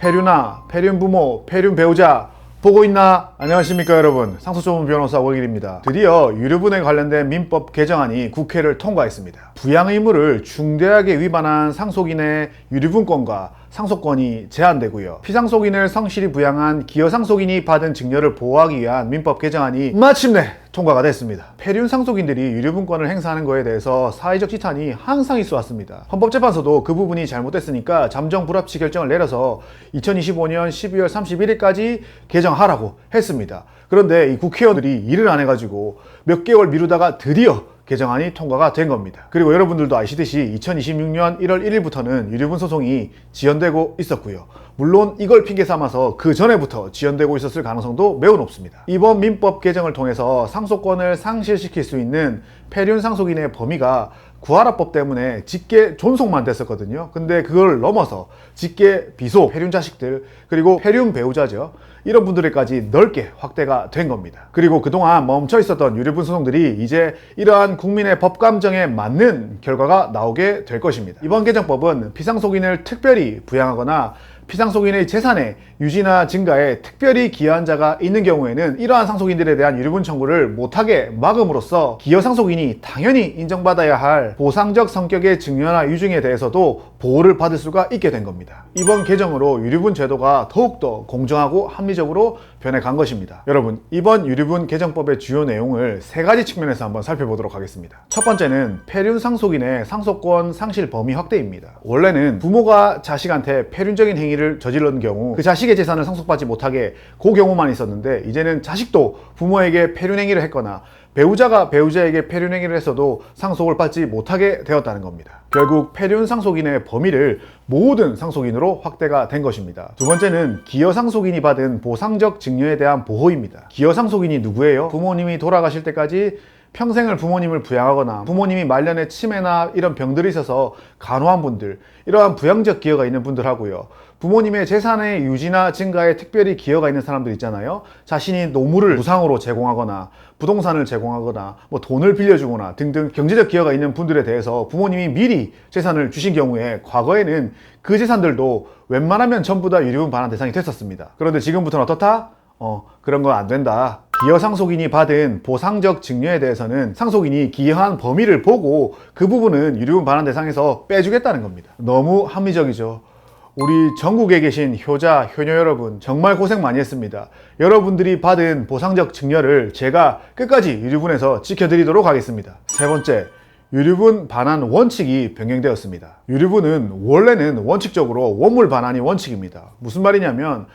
폐륜아, 폐륜 부모, 폐륜 배우자 보고 있나? 안녕하십니까 여러분, 상속전문 변호사 오길입니다. 드디어 유류분에 관련된 민법 개정안이 국회를 통과했습니다. 부양 의무를 중대하게 위반한 상속인의 유류분권과 상속권이 제한되고요. 피상속인을 성실히 부양한 기여상속인이 받은 증여를 보호하기 위한 민법 개정안이 마침내 통과가 됐습니다. 폐륜 상속인들이 유류분권을 행사하는 것에 대해서 사회적 지탄이 항상 있어 왔습니다. 헌법재판소도 그 부분이 잘못됐으니까 잠정 불합치 결정을 내려서 2025년 12월 31일까지 개정하라고 했습니다. 그런데 이 국회의원들이 일을 안 해가지고 몇 개월 미루다가 드디어 개정안이 통과가 된 겁니다. 그리고 여러분들도 아시듯이 2026년 1월 1일부터는 유류분 소송이 지연되고 있었고요. 물론 이걸 핑계 삼아서 그 전에부터 지연되고 있었을 가능성도 매우 높습니다. 이번 민법 개정을 통해서 상속권을 상실시킬 수 있는 폐륜 상속인의 범위가 구하라법 때문에 직계 존속만 됐었거든요. 근데 그걸 넘어서 직계 비속, 폐륜 자식들, 그리고 폐륜 배우자죠. 이런 분들에까지 넓게 확대가 된 겁니다. 그리고 그동안 멈춰 있었던 유류분 소송들이 이제 이러한 국민의 법감정에 맞는 결과가 나오게 될 것입니다. 이번 개정법은 피상속인을 특별히 부양하거나 피상속인의 재산의 유지나 증가에 특별히 기여한 자가 있는 경우에는 이러한 상속인들에 대한 유류분 청구를 못하게 막음으로써 기여상속인이 당연히 인정받아야 할 보상적 성격의 증여나 유증에 대해서도 보호를 받을 수가 있게 된 겁니다. 이번 개정으로 유류분 제도가 더욱더 공정하고 합리적으로 변해간 것입니다. 여러분, 이번 유류분 개정법의 주요 내용을 세 가지 측면에서 한번 살펴보도록 하겠습니다. 첫 번째는 폐륜 상속인의 상속권 상실 범위 확대입니다. 원래는 부모가 자식한테 폐륜적인 행위를 저질렀는 경우 그 자식의 재산을 상속받지 못하게 그 경우만 있었는데, 이제는 자식도 부모에게 폐륜 행위를 했거나 배우자가 배우자에게 폐륜 행위를 했어도 상속을 받지 못하게 되었다는 겁니다. 결국 폐륜 상속인의 범위를 모든 상속인으로 확대가 된 것입니다. 두 번째는 기여 상속인이 받은 보상적 증여에 대한 보호입니다. 기여 상속인이 누구예요? 부모님이 돌아가실 때까지 평생을 부모님을 부양하거나 부모님이 말년에 치매나 이런 병들이 있어서 간호한 분들, 이러한 부양적 기여가 있는 분들 하고요. 부모님의 재산의 유지나 증가에 특별히 기여가 있는 사람들 있잖아요. 자신이 노무를 무상으로 제공하거나 부동산을 제공하거나 뭐 돈을 빌려주거나 등등 경제적 기여가 있는 분들에 대해서 부모님이 미리 재산을 주신 경우에 과거에는 그 재산들도 웬만하면 전부 다 유류분 반환 대상이 됐었습니다. 그런데 지금부터는 어떻다? 그런 건 안 된다. 기여 상속인이 받은 보상적 증여에 대해서는 상속인이 기여한 범위를 보고 그 부분은 유류분 반환 대상에서 빼주겠다는 겁니다. 너무 합리적이죠. 우리 전국에 계신 효자, 효녀 여러분 정말 고생 많이 했습니다. 여러분들이 받은 보상적 증여를 제가 끝까지 유류분에서 지켜드리도록 하겠습니다. 세 번째, 유류분 반환 원칙이 변경되었습니다. 유류분은 원래는 원칙적으로 원물 반환이 원칙입니다. 무슨 말이냐면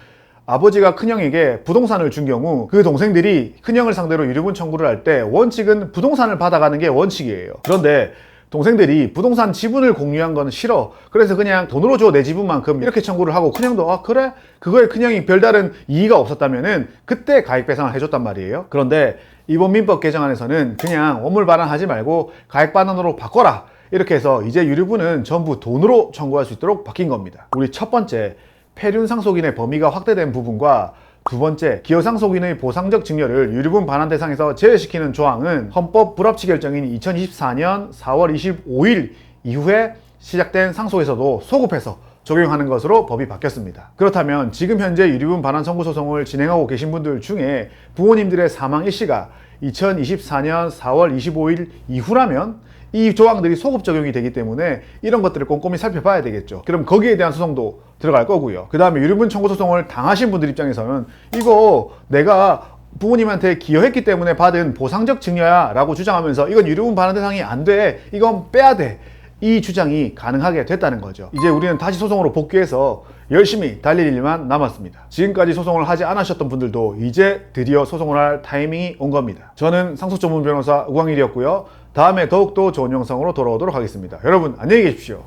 아버지가 큰형에게 부동산을 준 경우 그 동생들이 큰형을 상대로 유류분 청구를 할 때 원칙은 부동산을 받아가는 게 원칙이에요. 그런데 동생들이 부동산 지분을 공유한 건 싫어, 그래서 그냥 돈으로 줘 내 지분만큼, 이렇게 청구를 하고 큰형도 그래? 그거에 큰형이 별다른 이의가 없었다면은 그때 가액 배상을 해줬단 말이에요. 그런데 이번 민법 개정안에서는 그냥 원물 반환하지 말고 가액 반환으로 바꿔라, 이렇게 해서 이제 유류분은 전부 돈으로 청구할 수 있도록 바뀐 겁니다. 우리 첫 번째, 폐륜 상속인의 범위가 확대된 부분과 두 번째, 기여 상속인의 보상적 증여를 유류분 반환 대상에서 제외시키는 조항은 헌법 불합치 결정인 2024년 4월 25일 이후에 시작된 상속에서도 소급해서 적용하는 것으로 법이 바뀌었습니다. 그렇다면 지금 현재 유류분 반환 청구 소송을 진행하고 계신 분들 중에 부모님들의 사망 일시가 2024년 4월 25일 이후라면 이 조항들이 소급 적용이 되기 때문에 이런 것들을 꼼꼼히 살펴봐야 되겠죠. 그럼 거기에 대한 소송도 들어갈 거고요. 그 다음에 유류분 청구 소송을 당하신 분들 입장에서는 이거 내가 부모님한테 기여했기 때문에 받은 보상적 증여야 라고 주장하면서 이건 유류분 반환 대상이 안 돼, 이건 빼야 돼, 이 주장이 가능하게 됐다는 거죠. 이제 우리는 다시 소송으로 복귀해서 열심히 달릴 일만 남았습니다. 지금까지 소송을 하지 않으셨던 분들도 이제 드디어 소송을 할 타이밍이 온 겁니다. 저는 상속전문 변호사 우광일이었고요. 다음에 더욱더 좋은 영상으로 돌아오도록 하겠습니다. 여러분 안녕히 계십시오.